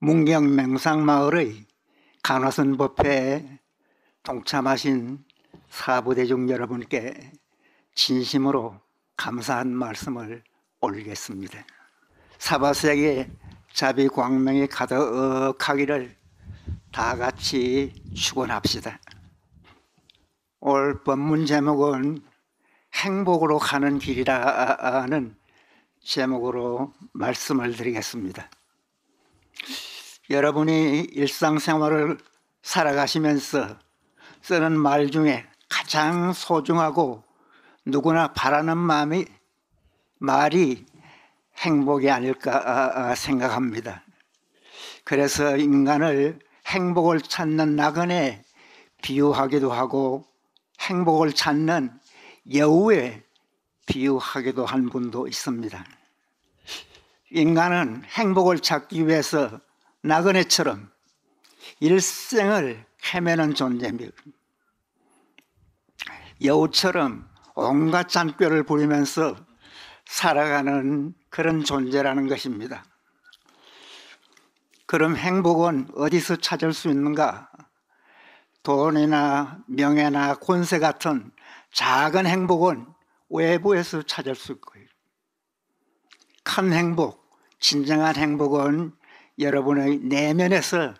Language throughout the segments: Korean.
문경 맹상마을의 간화선 법회에 동참하신 사부대중 여러분께 진심으로 감사한 말씀을 올리겠습니다. 사바세계 자비광명이 가득하기를 다 같이 축원합시다. 올 법문 제목은 행복으로 가는 길이라는 제목으로 말씀을 드리겠습니다. 여러분이 일상생활을 살아가시면서 쓰는 말 중에 가장 소중하고 누구나 바라는 말이 행복이 아닐까 생각합니다. 그래서 인간을 행복을 찾는 나그네 비유하기도 하고 행복을 찾는 여우에 비유하기도 한 분도 있습니다. 인간은 행복을 찾기 위해서 나그네처럼 일생을 헤매는 존재입니다. 여우처럼 온갖 잔꾀를 부리면서 살아가는 그런 존재라는 것입니다. 그럼 행복은 어디서 찾을 수 있는가? 돈이나 명예나 권세 같은 작은 행복은 외부에서 찾을 수 있고요. 큰 행복, 진정한 행복은 여러분의 내면에서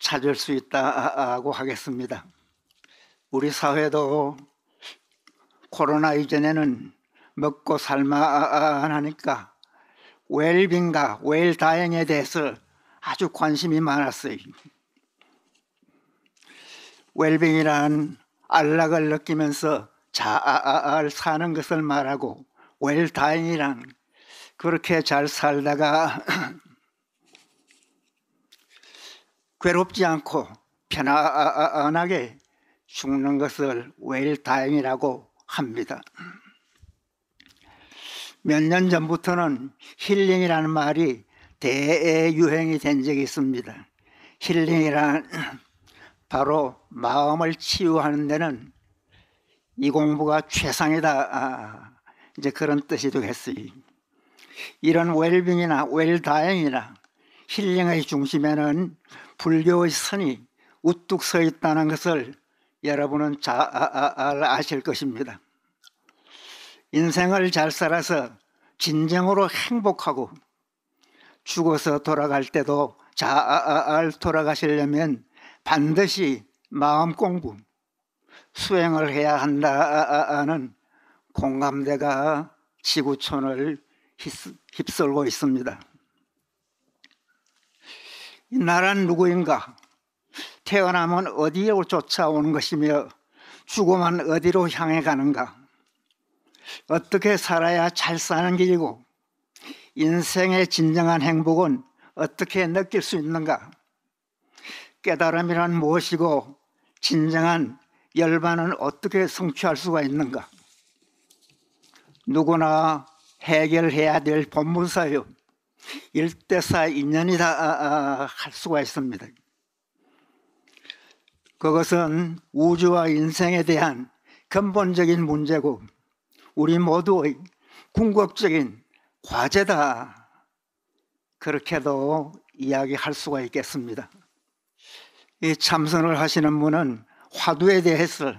찾을 수 있다고 하겠습니다. 우리 사회도 코로나 이전에는 먹고 살만 하니까 웰빙과 웰다잉에 대해서 아주 관심이 많았어요. 웰빙이란 안락을 느끼면서 잘 사는 것을 말하고, 웰다잉이란 그렇게 잘 살다가 괴롭지 않고 편안하게 죽는 것을 웰다잉이라고 합니다. 몇 년 전부터는 힐링이라는 말이 대유행이 된 적이 있습니다. 힐링이란 바로 마음을 치유하는 데는 이 공부가 최상이다, 이제 그런 뜻이 되겠어요. 이런 웰빙이나 웰다잉이나 힐링의 중심에는 불교의 선이 우뚝 서 있다는 것을 여러분은 잘 아실 것입니다. 인생을 잘 살아서 진정으로 행복하고 죽어서 돌아갈 때도 잘 돌아가시려면 반드시 마음 공부, 수행을 해야 한다는 공감대가 지구촌을 휩쓸고 있습니다. 이 나라는 누구인가? 태어나면 어디로 쫓아오는 것이며 죽으면 어디로 향해 가는가? 어떻게 살아야 잘 사는 길이고 인생의 진정한 행복은 어떻게 느낄 수 있는가? 깨달음이란 무엇이고 진정한 열반은 어떻게 성취할 수가 있는가? 누구나 해결해야 될 본문사요, 일대사 인연이다 할 수가 있습니다. 그것은 우주와 인생에 대한 근본적인 문제고 우리 모두의 궁극적인 과제다, 그렇게도 이야기할 수가 있겠습니다. 이 참선을 하시는 분은 화두에 대해서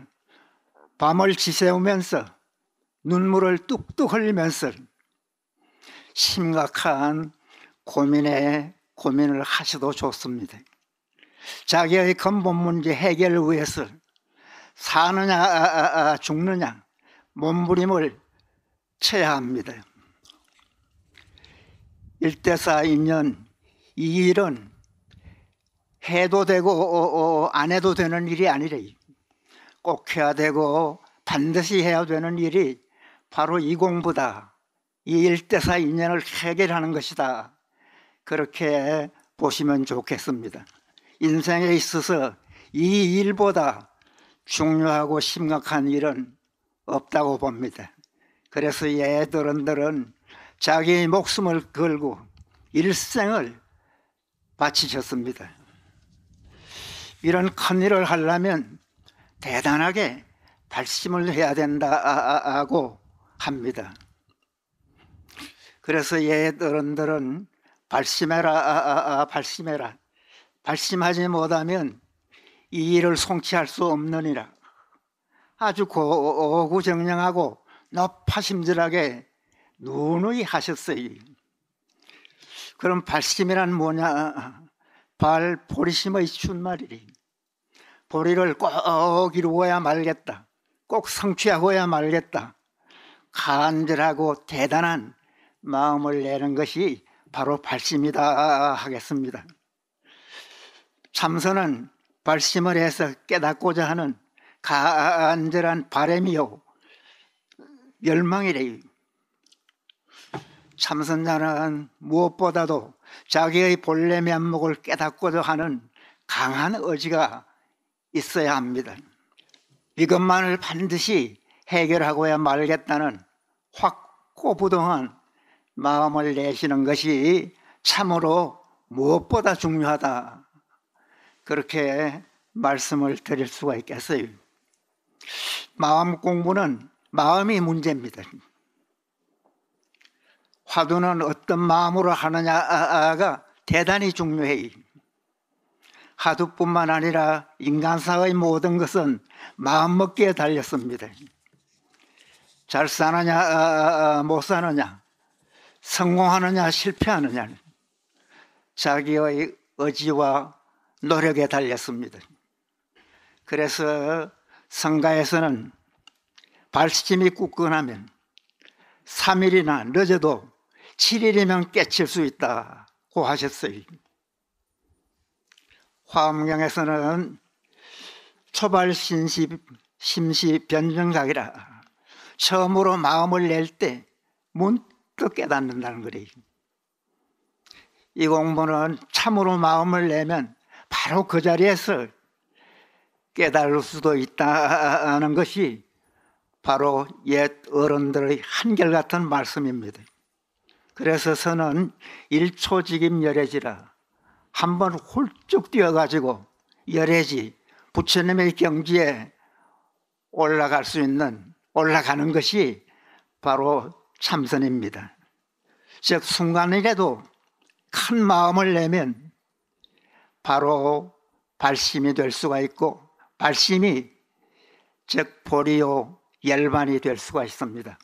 밤을 지새우면서 눈물을 뚝뚝 흘리면서 심각한 고민을 하셔도 좋습니다. 자기의 근본 문제 해결을 위해서 사느냐 죽느냐 몸부림을 쳐야 합니다. 일대사 인연, 이 일은 해도 되고 안 해도 되는 일이 아니래. 꼭 해야 되고 반드시 해야 되는 일이 바로 이 공부다, 이 일대사 인연을 해결하는 것이다, 그렇게 보시면 좋겠습니다. 인생에 있어서 이 일보다 중요하고 심각한 일은 없다고 봅니다. 그래서 어른들은 자기 목숨을 걸고 일생을 바치셨습니다. 이런 큰 일을 하려면 대단하게 발심을 해야 된다고 합니다. 그래서 어른들은 발심해라, 발심해라, 발심하지 못하면 이 일을 성취할 수 없느니라. 아주 고구정령하고 높아심절하게 누누이 하셨어요. 그럼 발심이란 뭐냐? 발보리심의 준말이리. 보리를 꼭 이루어야 말겠다. 꼭 성취하고야 말겠다. 간절하고 대단한 마음을 내는 것이 바로 발심이다 하겠습니다. 참선은 발심을 해서 깨닫고자 하는 간절한 바람이요 열망이래요. 참선자는 무엇보다도 자기의 본래 면목을 깨닫고자 하는 강한 의지가 있어야 합니다. 이것만을 반드시 해결하고야 말겠다는 확고부동한 마음을 내시는 것이 참으로 무엇보다 중요하다. 그렇게 말씀을 드릴 수가 있겠어요. 마음 공부는 마음이 문제입니다. 화두는 어떤 마음으로 하느냐가 대단히 중요해요. 화두뿐만 아니라 인간사의 모든 것은 마음먹기에 달렸습니다. 잘 사느냐 못 사느냐, 성공하느냐 실패하느냐, 자기의 의지와 노력에 달렸습니다. 그래서 성가에서는 발심이 굳건하면 3일이나 늦어도 7일이면 깨칠 수 있다고 하셨어요. 화엄경에서는 초발심시 변정각이라, 처음으로 마음을 낼 때 문득 깨닫는다는 거래요. 이 공부는 참으로 마음을 내면 바로 그 자리에서 깨달을 수도 있다는 것이 바로 옛 어른들의 한결같은 말씀입니다. 그래서 저는 일초직임열애지라, 한번 훌쩍 뛰어가지고 열애지 부처님의 경지에 올라갈 수 있는, 올라가는 것이 바로 참선입니다. 즉 순간이라도 큰 마음을 내면 바로 발심이 될 수가 있고, 발심이 즉 보리요 열반이 될 수가 있습니다.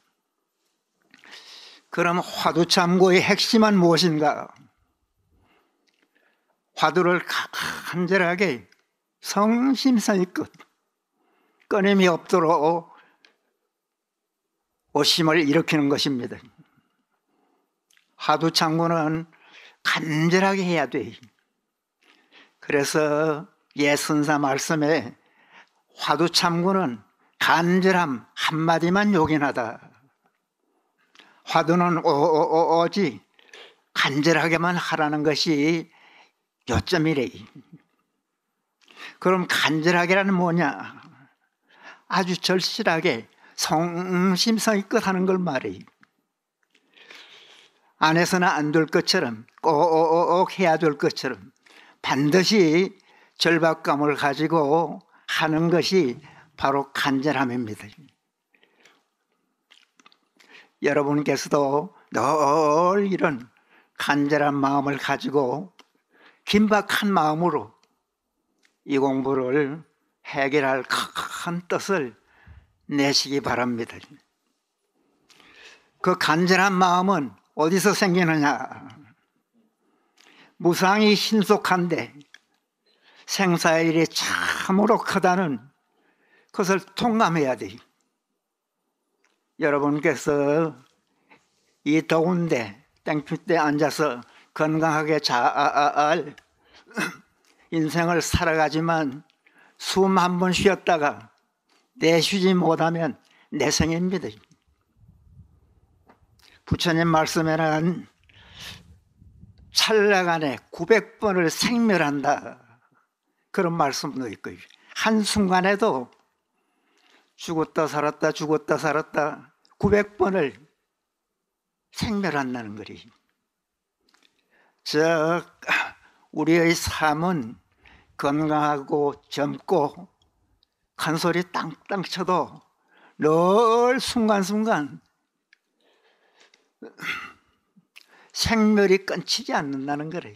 그럼 화두참고의 핵심은 무엇인가? 화두를 간절하게 성심성의껏 끊임이 없도록 오심을 일으키는 것입니다. 화두참고는 간절하게 해야 돼. 그래서 예선사 말씀에 화두참고는 간절함 한마디만 요긴하다. 화두는 오직 간절하게만 하라는 것이 요점이래. 그럼 간절하게라는 뭐냐? 아주 절실하게 성심성의껏 하는 걸 말해. 안 해서는 안 될 것처럼, 꼭 해야 될 것처럼 반드시 절박감을 가지고 하는 것이 바로 간절함입니다. 여러분께서도 늘 이런 간절한 마음을 가지고 긴박한 마음으로 이 공부를 해결할 큰 뜻을 내시기 바랍니다. 그 간절한 마음은 어디서 생기느냐? 무상이 신속한데 생사의 일이 참으로 크다는 그것을 통감해야 돼요. 여러분께서 이 더운데 땡볕에 앉아서 건강하게 잘 인생을 살아가지만 숨 한 번 쉬었다가 내쉬지 못하면 내생입니다. 부처님 말씀에는 찰나간에 900번을 생멸한다, 그런 말씀도 있고요. 한순간에도 죽었다 살았다 죽었다 살았다 900번을 생멸한다는 거리. 즉 우리의 삶은 건강하고 젊고 큰 소리 땅땅 쳐도 늘 순간순간 생멸이 끊치지 않는다는 거래.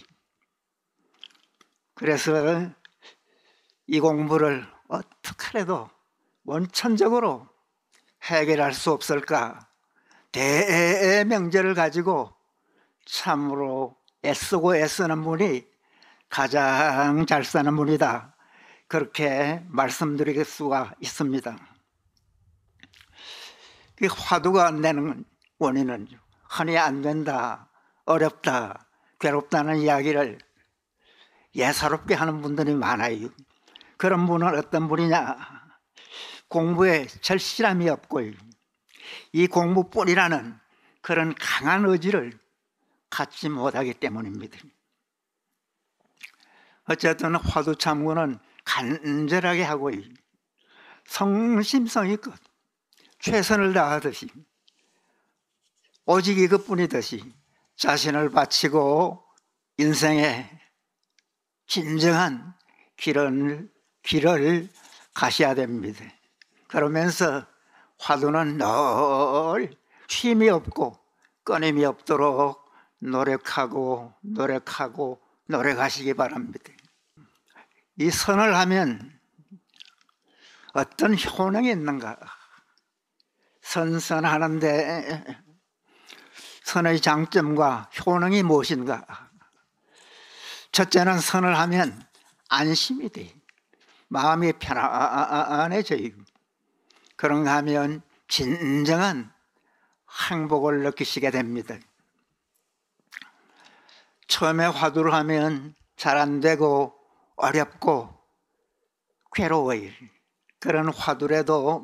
그래서 이 공부를 어떻게 해도 원천적으로 해결할 수 없을까? 대명제를 가지고 참으로 애쓰고 애쓰는 분이 가장 잘 사는 분이다. 그렇게 말씀드릴 수가 있습니다. 화두가 안 되는 원인은 흔히 안 된다, 어렵다, 괴롭다는 이야기를 예사롭게 하는 분들이 많아요. 그런 분은 어떤 분이냐? 공부에 절실함이 없고 이 공부뿐이라는 그런 강한 의지를 갖지 못하기 때문입니다. 어쨌든 화두참고는 간절하게 하고 성심성의껏 최선을 다하듯이 오직 이것뿐이듯이 자신을 바치고 인생의 진정한 길을 가셔야 됩니다. 그러면서 화두는 늘 쉼이 없고 끊임이 없도록 노력하시기 바랍니다. 이 선을 하면 어떤 효능이 있는가? 선하는데 선의 장점과 효능이 무엇인가? 첫째는 선을 하면 안심이 돼. 마음이 편안해져요. 그런가 하면 진정한 행복을 느끼시게 됩니다. 처음에 화두를 하면 잘 안 되고 어렵고 괴로워요. 그런 화두라도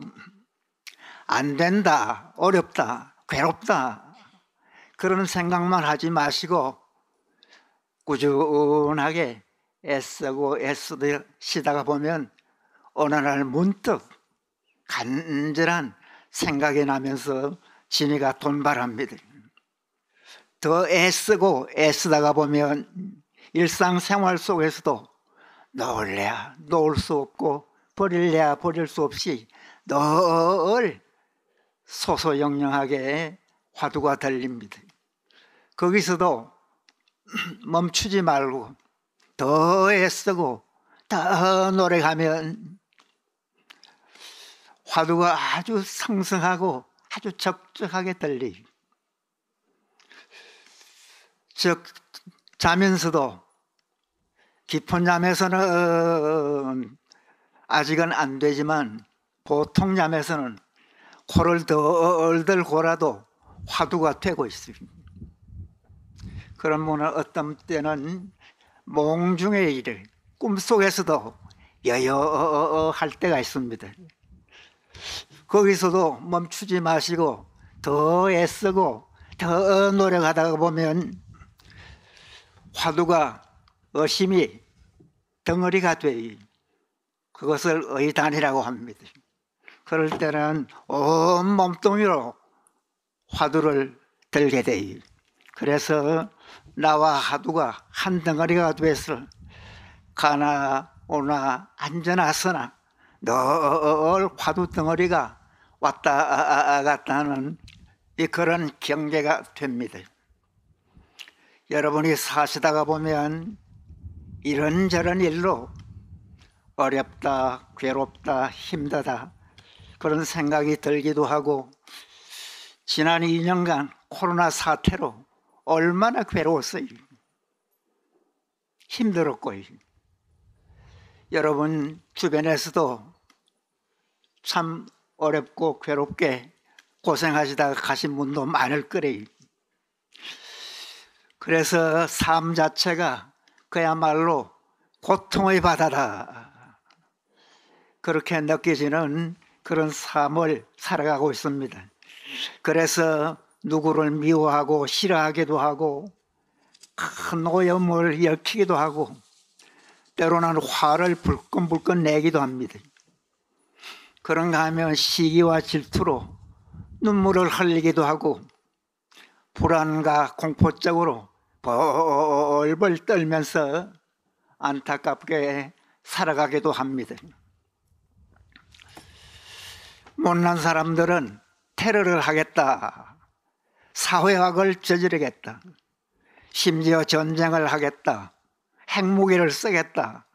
안 된다, 어렵다, 괴롭다 그런 생각만 하지 마시고 꾸준하게 애쓰시다가 보면 어느 날 문득 간절한 생각이 나면서 진이가 돈발합니다. 더 애쓰다가 보면 일상생활 속에서도 놓을래야 놓을 수 없고 버릴래야 버릴 수 없이 늘 소소영영하게 화두가 들립니다. 거기서도 멈추지 말고 더 애쓰고 더 노력하면 화두가 아주 상승하고 아주 적적하게 들려요. 즉 자면서도 깊은 잠에서는 아직은 안 되지만 보통 잠에서는 코를 덜덜 골아도 화두가 되고 있습니다. 그런 분은 어떤 때는 몽중의 일을 꿈속에서도 여여할 때가 있습니다. 거기서도 멈추지 마시고 더 애쓰고 더 노력하다가 보면 화두가 어심이 덩어리가 되어 그것을 의단이라고 합니다. 그럴 때는 온 몸뚱이로 화두를 들게 돼요. 그래서 나와 화두가 한 덩어리가 돼서 가나 오나 앉으나 서나 늘 화두 덩어리가 왔다 갔다 하는 그런 경계가 됩니다. 여러분이 사시다가 보면 이런저런 일로 어렵다, 괴롭다, 힘들다 그런 생각이 들기도 하고 지난 2년간 코로나 사태로 얼마나 괴로웠어요. 힘들었고요. 여러분 주변에서도 참 어렵고 괴롭게 고생하시다가 가신 분도 많을 거래요. 그래서 삶 자체가 그야말로 고통의 바다다 그렇게 느껴지는 그런 삶을 살아가고 있습니다. 그래서 누구를 미워하고 싫어하기도 하고 큰 오염을 일으키기도 하고 때로는 화를 불끈불끈 내기도 합니다. 그런가 하면 시기와 질투로 눈물을 흘리기도 하고 불안과 공포적으로 벌벌 떨면서 안타깝게 살아가기도 합니다. 못난 사람들은 테러를 하겠다, 사회학을 저지르겠다, 심지어 전쟁을 하겠다, 핵무기를 쓰겠다.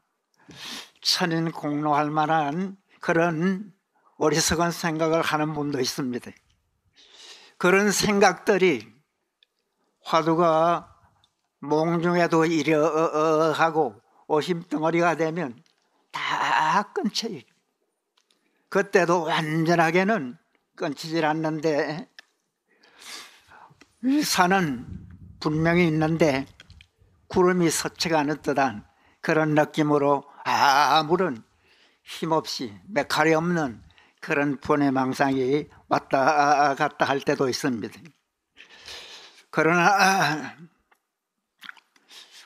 천인 공로할 만한 그런 어리석은 생각을 하는 분도 있습니다. 그런 생각들이 화두가 몽중에도 이러하고 오심덩어리가 되면 다 끊쳐요. 그때도 완전하게는 끊치질 않는데, 산은 분명히 있는데 구름이 서치가 않은 듯한 그런 느낌으로 아무런 힘없이 메칼이 없는 그런 번외망상이 왔다 갔다 할 때도 있습니다. 그러나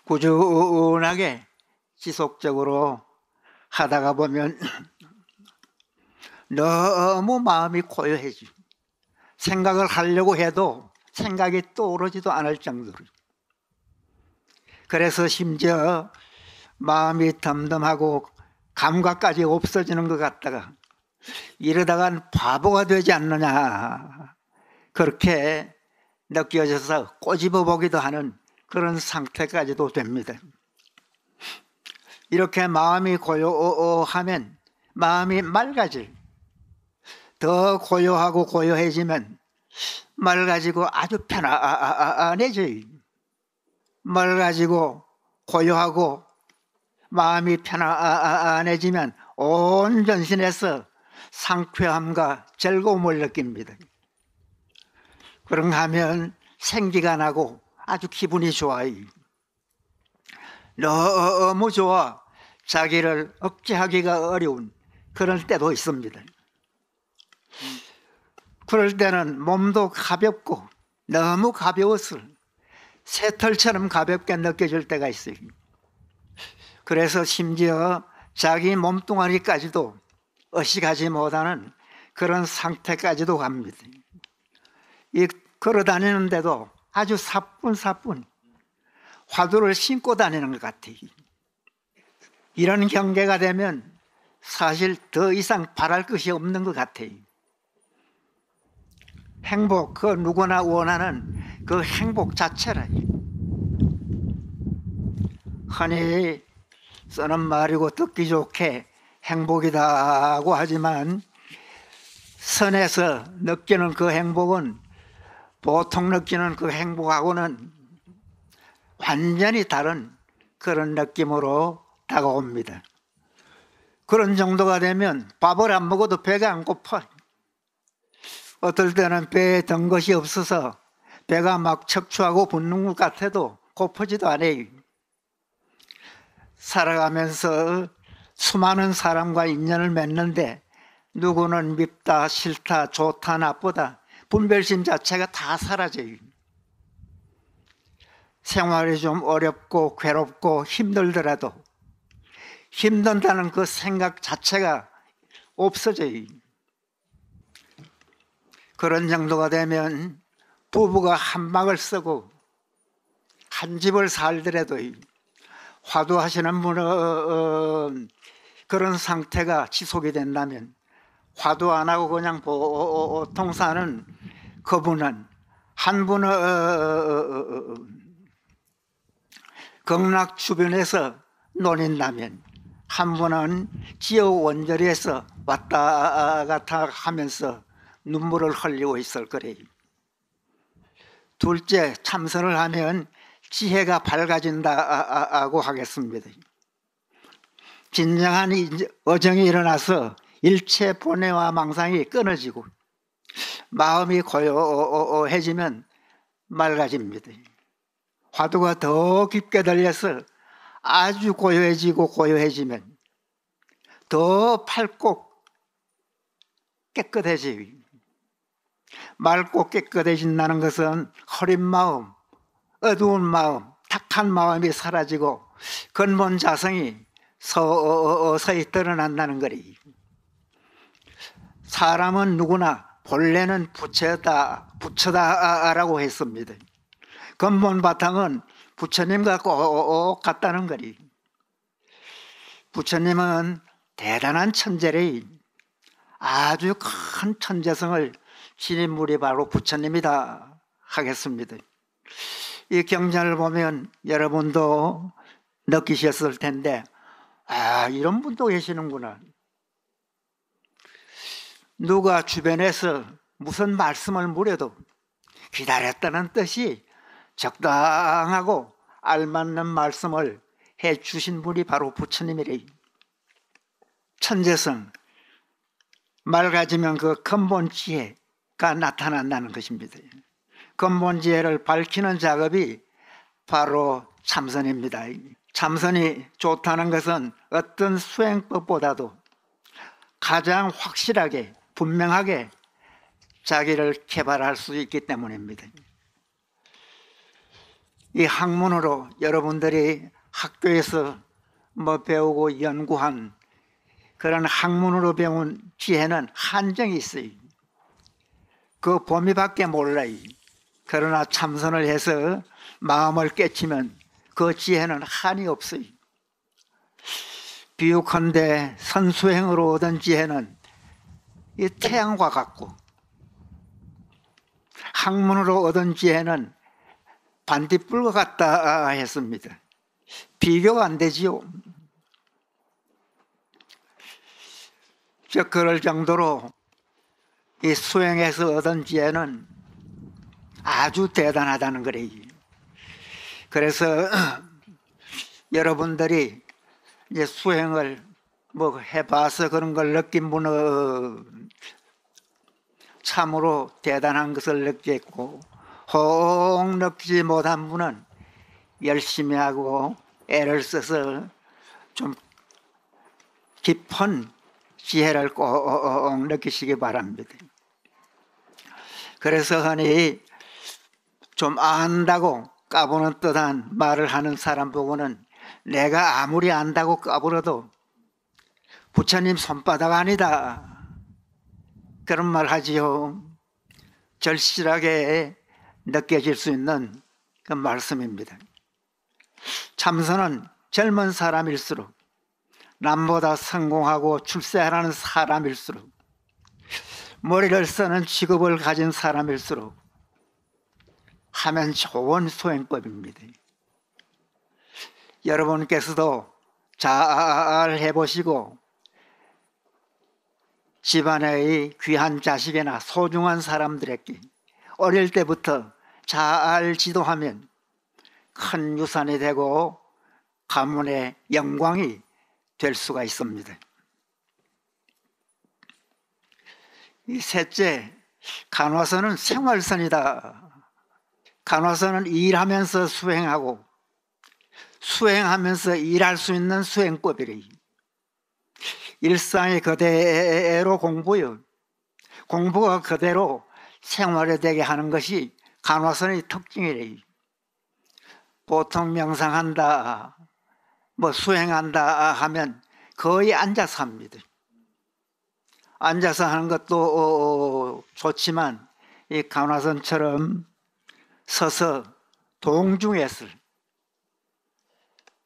꾸준하게 지속적으로 하다가 보면 너무 마음이 고요해지. 생각을 하려고 해도 생각이 떠오르지도 않을 정도로. 그래서 심지어 마음이 덤덤하고 감각까지 없어지는 것 같다가 이러다간 바보가 되지 않느냐, 그렇게 느껴져서 꼬집어 보기도 하는 그런 상태까지도 됩니다. 이렇게 마음이 고요하면 마음이 맑아질, 더 고요하고 고요해지면 맑아지고 아주 편안해져요. 맑아지고 고요하고 마음이 편안해지면 온 전신에서 상쾌함과 즐거움을 느낍니다. 그런가 하면 생기가 나고 아주 기분이 좋아요. 너무 좋아 자기를 억제하기가 어려운 그런 때도 있습니다. 그럴 때는 몸도 가볍고 너무 가벼워서 새털처럼 가볍게 느껴질 때가 있어요. 그래서 심지어 자기 몸뚱아리까지도 의식하지 못하는 그런 상태까지도 갑니다. 이 걸어 다니는데도 아주 사뿐사뿐 화두를 신고 다니는 것 같아요. 이런 경계가 되면 사실 더 이상 바랄 것이 없는 것 같아요. 행복, 그 누구나 원하는 그 행복 자체라. 흔히 쓰는 말이고 듣기 좋게 행복이다고 하지만 선에서 느끼는 그 행복은 보통 느끼는 그 행복하고는 완전히 다른 그런 느낌으로 다가옵니다. 그런 정도가 되면 밥을 안 먹어도 배가 안 고파. 어떨 때는 배에 든 것이 없어서 배가 막 척추하고 붓는 것 같아도 고프지도 않아요. 살아가면서 수많은 사람과 인연을 맺는데 누구는 밉다, 싫다, 좋다, 나쁘다 분별심 자체가 다 사라져요. 생활이 좀 어렵고 괴롭고 힘들더라도 힘든다는 그 생각 자체가 없어져요. 그런 정도가 되면 부부가 한 방을 쓰고 한 집을 살더라도 화두하시는 분은 그런 상태가 지속이 된다면 화두 안 하고 그냥 보통 사는 그분은 한 분은 극락 주변에서 논인다면 한 분은 지옥 원저리에서 왔다 갔다 하면서 눈물을 흘리고 있을 거래요. 둘째, 참선을 하면 지혜가 밝아진다고 하겠습니다. 진정한 어정이 일어나서 일체 번뇌와 망상이 끊어지고 마음이 고요해지면 맑아집니다. 화두가 더 깊게 들려서 아주 고요해지고 고요해지면 더 밝고 깨끗해져요. 맑고 깨끗해진다는 것은 흐린 마음, 어두운 마음, 탁한 마음이 사라지고 근본 자성이 서서히 드러난다는 거리. 사람은 누구나 본래는 부처다라고 했습니다. 근본 바탕은 부처님과 꼭 같다는 거리. 부처님은 대단한 천재래. 아주 큰 천재성을 지닌 분이 바로 부처님이다 하겠습니다. 이 경전을 보면 여러분도 느끼셨을 텐데, 아, 이런 분도 계시는구나. 누가 주변에서 무슨 말씀을 물어도 기다렸다는 뜻이 적당하고 알맞는 말씀을 해 주신 분이 바로 부처님이래요. 천재성, 맑아지면 그 근본 지혜가 나타난다는 것입니다. 근본 지혜를 밝히는 작업이 바로 참선입니다. 참선이 좋다는 것은 어떤 수행법보다도 가장 확실하게 분명하게 자기를 개발할 수 있기 때문입니다. 이 학문으로 여러분들이 학교에서 배우고 연구한 그런 학문으로 배운 지혜는 한정이 있어요. 그 범위밖에 몰라요. 그러나 참선을 해서 마음을 깨치면 그 지혜는 한이 없어요. 비유컨대 선수행으로 얻은 지혜는 이 태양과 같고, 학문으로 얻은 지혜는 반딧불과 같다 했습니다. 비교가 안 되지요. 그럴 정도로 이 수행에서 얻은 지혜는 아주 대단하다는 거래요. 그래서 여러분들이 이제 수행을 해봐서 그런 걸 느낀 분은 참으로 대단한 것을 느꼈고, 혹 느끼지 못한 분은 열심히 하고 애를 써서 좀 깊은 지혜를 꼭 느끼시기 바랍니다. 그래서 흔히 좀 안다고 까부는 듯한 말을 하는 사람 보고는 내가 아무리 안다고 까불어도 부처님 손바닥 아니다, 그런 말 하지요. 절실하게 느껴질 수 있는 그 말씀입니다. 참선은 젊은 사람일수록, 남보다 성공하고 출세하라는 사람일수록, 머리를 쓰는 직업을 가진 사람일수록 하면 좋은 수행법입니다. 여러분께서도 잘 해보시고 집안의 귀한 자식이나 소중한 사람들에게 어릴 때부터 잘 지도하면 큰 유산이 되고 가문의 영광이 될 수가 있습니다. 이 셋째, 간화선은 생활선이다. 간화선은 일하면서 수행하고 수행하면서 일할 수 있는 수행법이래. 일상이 그대로 공부요, 공부가 그대로 생활에 되게 하는 것이 간화선의 특징이래. 보통 명상한다, 수행한다 하면 거의 앉아서 합니다. 앉아서 하는 것도 좋지만 이 간화선처럼 서서 동중에서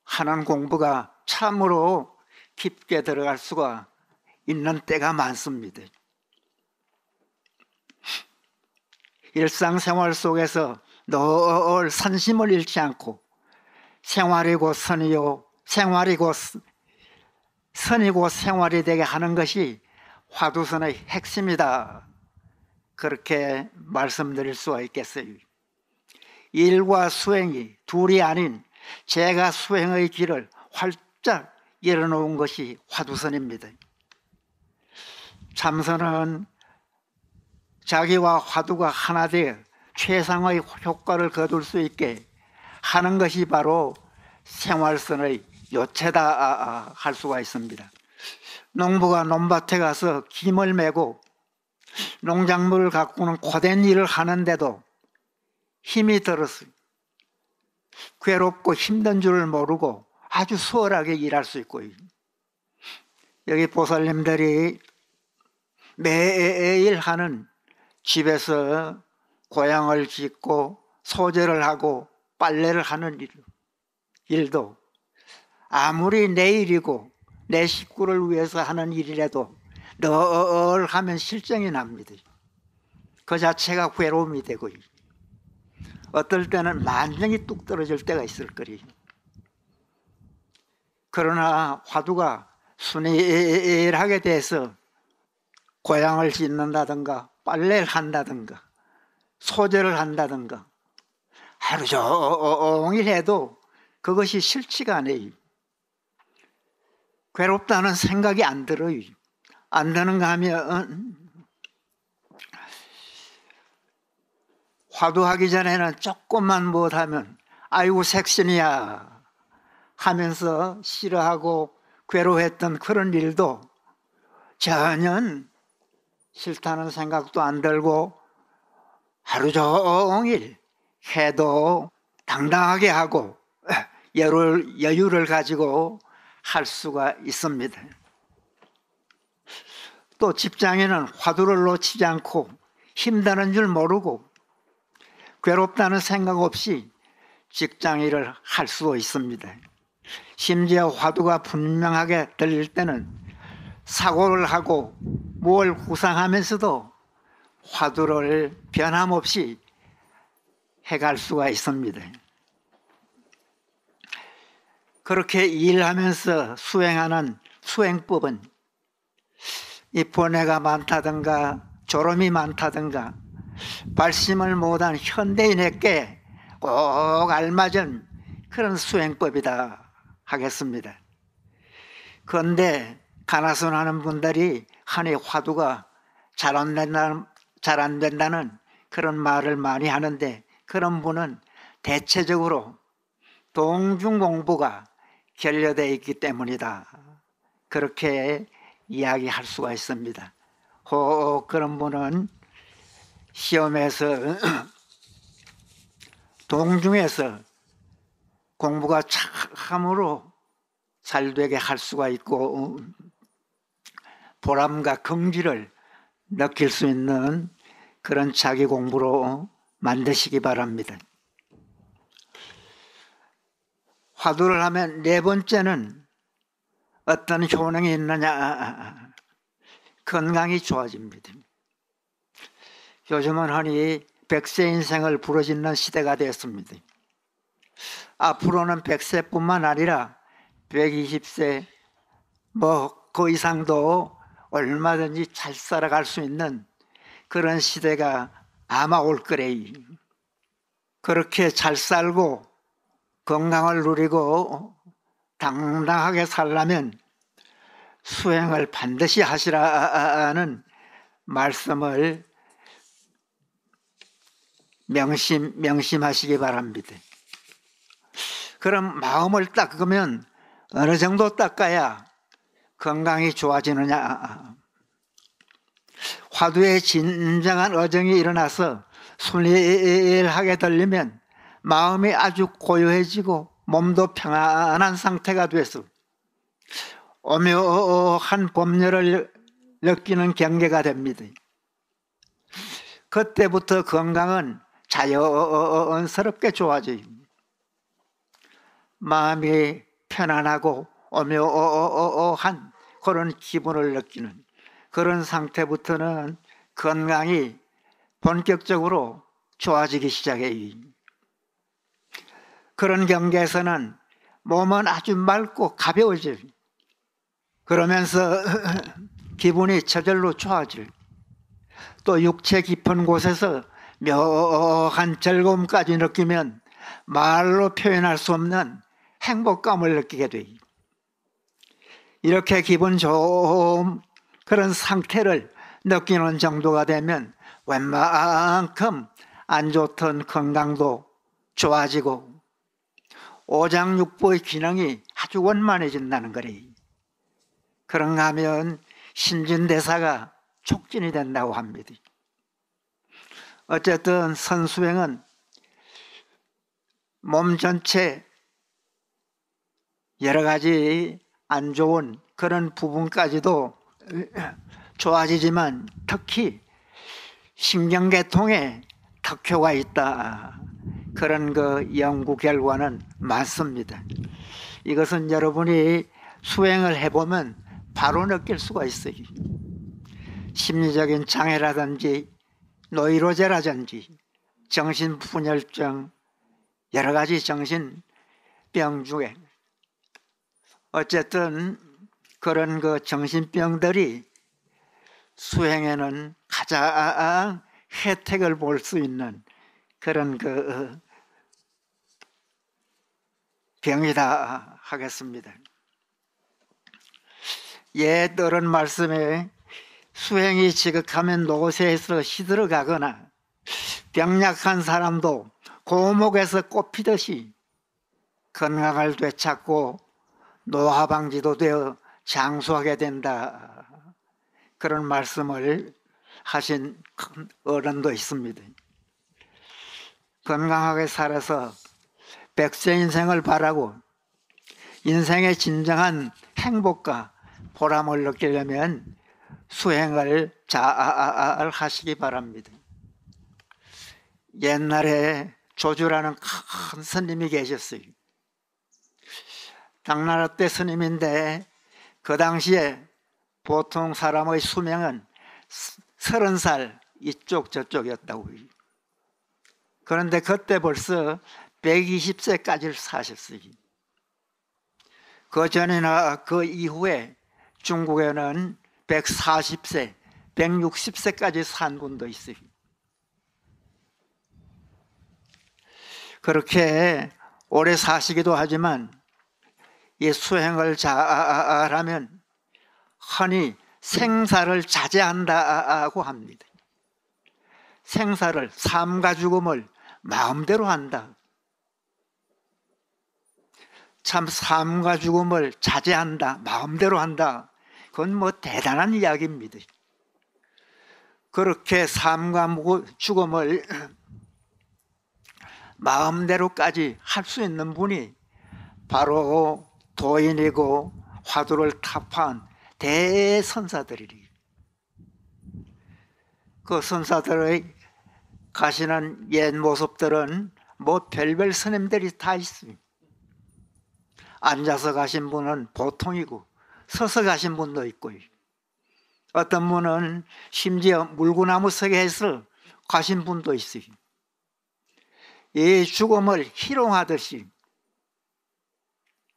하는 공부가 참으로 깊게 들어갈 수가 있는 때가 많습니다. 일상생활 속에서 늘 선심을 잃지 않고 생활이고 선이요, 생활이고 선이고 생활이 되게 하는 것이 화두선의 핵심이다, 그렇게 말씀드릴 수가 있겠어요. 일과 수행이 둘이 아닌 제가 수행의 길을 활짝 열어놓은 것이 화두선입니다. 참선은 자기와 화두가 하나 되어 최상의 효과를 거둘 수 있게 하는 것이 바로 생활선의 요체다 할 수가 있습니다. 농부가 논밭에 가서 김을 메고 농작물을 가꾸는 고된 일을 하는데도 힘이 들어서 괴롭고 힘든 줄을 모르고 아주 수월하게 일할 수 있고, 여기 보살님들이 매일 하는 집에서 고향을 짓고 소재를 하고 빨래를 하는 일도 아무리 내 일이고 내 식구를 위해서 하는 일이라도 늘 하면 실정이 납니다. 그 자체가 괴로움이 되고, 어떨 때는 만정이 뚝 떨어질 때가 있을 거리. 그러나 화두가 순일하게 돼서 고향을 짓는다든가 빨래를 한다든가 소재를 한다든가 하루 종일 해도 그것이 싫지가 않아요. 괴롭다는 생각이 안 들어요. 안 드는가 하면 화두하기 전에는 조금만 못하면 아이고 색신이야 하면서 싫어하고 괴로워했던 그런 일도 전혀 싫다는 생각도 안 들고 하루 종일 해도 당당하게 하고 여유를 가지고 할 수가 있습니다. 또 직장에는 화두를 놓치지 않고 힘드는 줄 모르고 괴롭다는 생각 없이 직장 일을 할 수 있습니다. 심지어 화두가 분명하게 들릴 때는 사고를 하고 뭘 구상하면서도 화두를 변함없이 해갈 수가 있습니다. 그렇게 일하면서 수행하는 수행법은 이 번뇌가 많다든가 졸음이 많다든가 발심을 못한 현대인에게 꼭 알맞은 그런 수행법이다 하겠습니다. 그런데 가나순하는 분들이 한이 화두가 잘 안 된다는 그런 말을 많이 하는데 그런 분은 대체적으로 동중 공부가 결여되어 있기 때문이다. 그렇게 이야기할 수가 있습니다. 혹 그런 분은 시험에서 동중에서 공부가 참으로 잘 되게 할 수가 있고 보람과 긍지를 느낄 수 있는 그런 자기 공부로 만드시기 바랍니다. 화두를 하면 네 번째는 어떤 효능이 있느냐? 건강이 좋아집니다. 요즘은 흔히 100세 인생을 부르짖는 시대가 되었습니다. 앞으로는 100세뿐만 아니라 120세 그 이상도 얼마든지 잘 살아갈 수 있는 그런 시대가 아마 올 거래요. 그렇게 잘 살고 건강을 누리고 당당하게 살려면 수행을 반드시 하시라는 말씀을 명심하시기 바랍니다. 그럼 마음을 닦으면 어느 정도 닦아야 건강이 좋아지느냐? 화두에 진정한 어정이 일어나서 순일하게 들리면 마음이 아주 고요해지고 몸도 평안한 상태가 돼서 오묘한 법률을 느끼는 경계가 됩니다. 그때부터 건강은 자연스럽게 좋아져요. 마음이 편안하고 오묘한 그런 기분을 느끼는 그런 상태부터는 건강이 본격적으로 좋아지기 시작해요. 그런 경계에서는 몸은 아주 맑고 가벼워져요. 그러면서 기분이 저절로 좋아질, 또 육체 깊은 곳에서 묘한 즐거움까지 느끼면 말로 표현할 수 없는 행복감을 느끼게 돼요. 이렇게 기분 좋은 그런 상태를 느끼는 정도가 되면 웬만큼 안 좋던 건강도 좋아지고 오장육부의 기능이 아주 원만해진다는 거래요. 그런가 하면 신진대사가 촉진이 된다고 합니다. 어쨌든 선수행은 몸 전체 여러 가지 안 좋은 그런 부분까지도 좋아지지만 특히 신경계통에 특효가 있다. 그런 그 연구 결과는 많습니다. 이것은 여러분이 수행을 해보면 바로 느낄 수가 있어요. 심리적인 장애라든지 노이로제라든지 정신분열증 여러 가지 정신병 중에 어쨌든 그런 그 정신병들이 수행에는 가장 혜택을 볼 수 있는 그런 그 병이다 하겠습니다. 옛 어른 말씀에 수행이 지극하면 노쇠에서 시들어가거나 병약한 사람도 고목에서 꽃피듯이 건강을 되찾고 노화방지도 되어 장수하게 된다. 그런 말씀을 하신 어른도 있습니다. 건강하게 살아서 백세 인생을 바라고 인생의 진정한 행복과 보람을 느끼려면 수행을 잘 하시기 바랍니다. 옛날에 조주라는 큰 스님이 계셨어요. 당나라 때 스님인데 그 당시에 보통 사람의 수명은 30살 이쪽 저쪽이었다고요. 그런데 그때 벌써 120세까지 사셨어요. 그 전이나 그 이후에 중국에는 140세, 160세까지 산 분도 있어요. 그렇게 오래 사시기도 하지만 이 수행을 잘하면 흔히 생사를 자제한다고 합니다. 생사를, 삶과 죽음을 마음대로 한다. 참 삶과 죽음을 자제한다, 마음대로 한다. 그건 뭐 대단한 이야기입니다. 그렇게 삶과 죽음을 마음대로까지 할 수 있는 분이 바로 도인이고 화두를 타파한 대선사들이리. 그 선사들의 가시는 옛 모습들은 뭐 별별 스님들이 다 있습니다. 앉아서 가신 분은 보통이고 서서 가신 분도 있고요. 어떤 분은 심지어 물구나무 석에서 가신 분도 있어요. 이 죽음을 희롱하듯이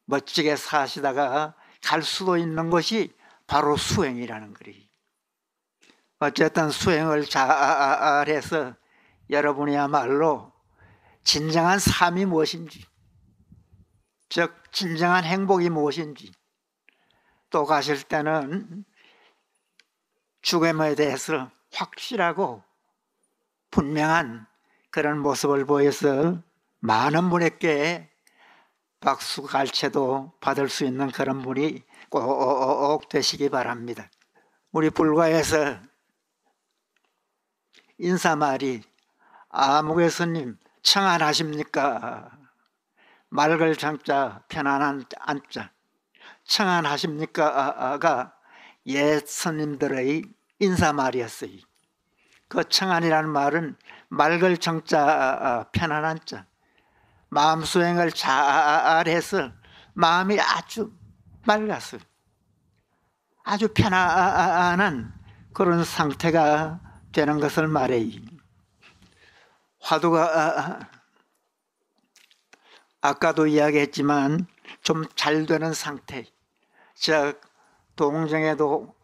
멋지게 사시다가 갈 수도 있는 것이 바로 수행이라는 거예요. 어쨌든 수행을 잘해서 여러분이야말로 진정한 삶이 무엇인지, 즉 진정한 행복이 무엇인지, 또 가실 때는 죽음에 대해서 확실하고 분명한 그런 모습을 보여서 많은 분에게 박수 갈채도 받을 수 있는 그런 분이 꼭 되시기 바랍니다. 우리 불가에서 인사말이 아무개 스님 청안하십니까? 맑을 정자 편안한 안자 청안하십니까?가 옛 스님들의 인사말이었어요. 그 청안이라는 말은 맑을 정자 편안한 자, 마음 수행을 잘해서 마음이 아주 맑았어요. 아주 편안한 그런 상태가 되는 것을 말해요. 화두가 아까도 이야기했지만 좀 잘 되는 상태, 즉 동정에도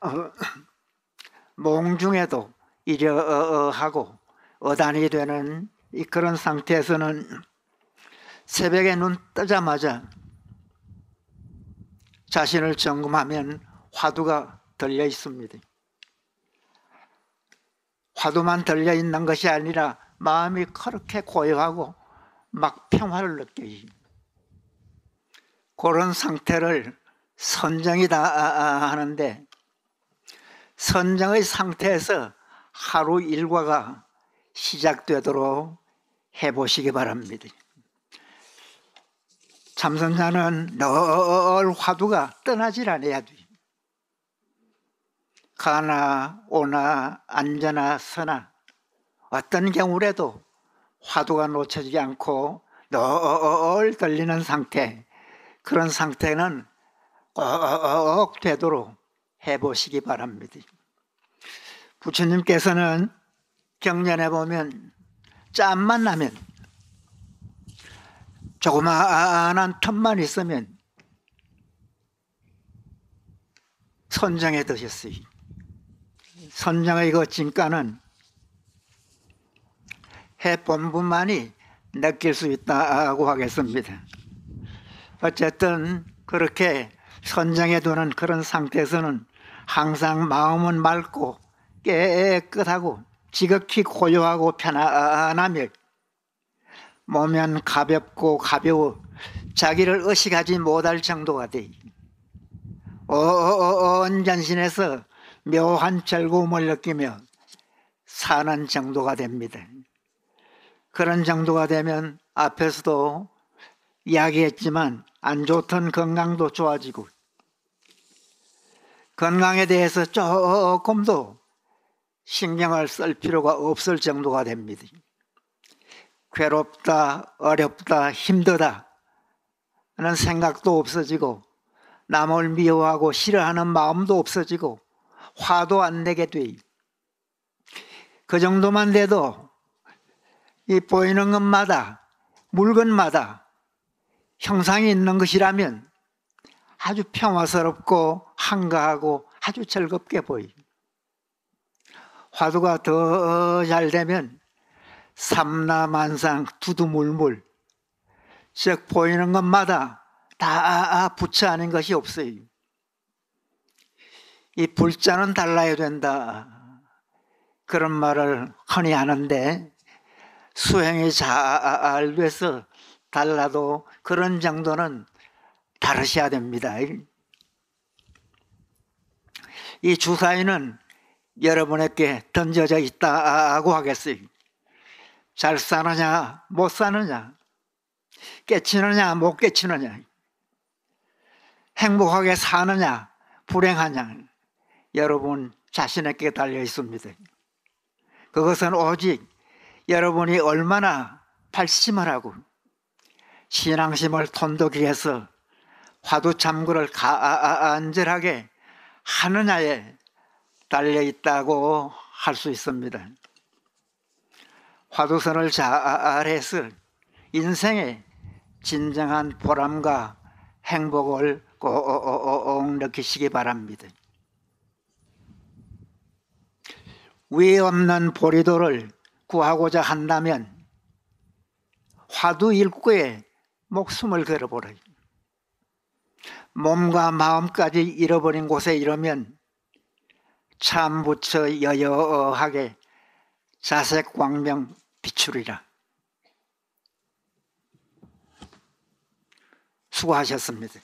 몽중에도 이러하고 어단이 되는 그런 상태에서는 새벽에 눈 뜨자마자 자신을 점검하면 화두가 들려 있습니다. 화두만 들려 있는 것이 아니라 마음이 그렇게 고요하고 막 평화를 느껴요. 그런 상태를 선정이다 하는데, 선정의 상태에서 하루 일과가 시작되도록 해보시기 바랍니다. 참선자는 늘 화두가 떠나질 않아야 돼. 가나 오나 앉아나 서나 어떤 경우라도 화두가 놓쳐지지 않고 늘 들리는 상태, 그런 상태는 꼭 되도록 해보시기 바랍니다. 부처님께서는 경전에 보면 짬만 나면, 조그마한 틈만 있으면 선정해 두셨어요. 선정의 그 진가는 해본분만이 느낄 수 있다고 하겠습니다. 어쨌든 그렇게 선정해 두는 그런 상태에서는 항상 마음은 맑고 깨끗하고 지극히 고요하고 편안하며 몸은 가볍고 가벼워 자기를 의식하지 못할 정도가 돼. 온 전신에서 묘한 즐거움을 느끼며 사는 정도가 됩니다. 그런 정도가 되면 앞에서도 이야기했지만 안 좋던 건강도 좋아지고 건강에 대해서 조금도 신경을 쓸 필요가 없을 정도가 됩니다. 괴롭다, 어렵다, 힘들다 하는 생각도 없어지고 남을 미워하고 싫어하는 마음도 없어지고 화도 안 내게 돼. 그 정도만 돼도 이 보이는 것마다 물건마다 형상이 있는 것이라면 아주 평화스럽고 한가하고 아주 즐겁게 보이. 화두가 더 잘 되면 삼라만상 두두물물 즉 보이는 것마다 다 부처 아닌 것이 없어요. 이 불자는 달라야 된다 그런 말을 흔히 하는데 수행이 잘 돼서 달라도 그런 정도는 다르셔야 됩니다. 이 주사위는 여러분에게 던져져 있다고 하겠어요. 잘 사느냐 못 사느냐, 깨치느냐 못 깨치느냐, 행복하게 사느냐 불행하냐 여러분 자신에게 달려 있습니다. 그것은 오직 여러분이 얼마나 발심을 하고 신앙심을 돈독히 해서 화두참고를 간절하게 하느냐에 달려 있다고 할 수 있습니다. 화두선을 잘해서 인생의 진정한 보람과 행복을 꼭 느끼시기 바랍니다. 위 없는 보리도를 구하고자 한다면 화두 일구에 목숨을 걸어보라. 몸과 마음까지 잃어버린 곳에 이르면 참부처 여여하게 자색광명 비추리라. 수고하셨습니다.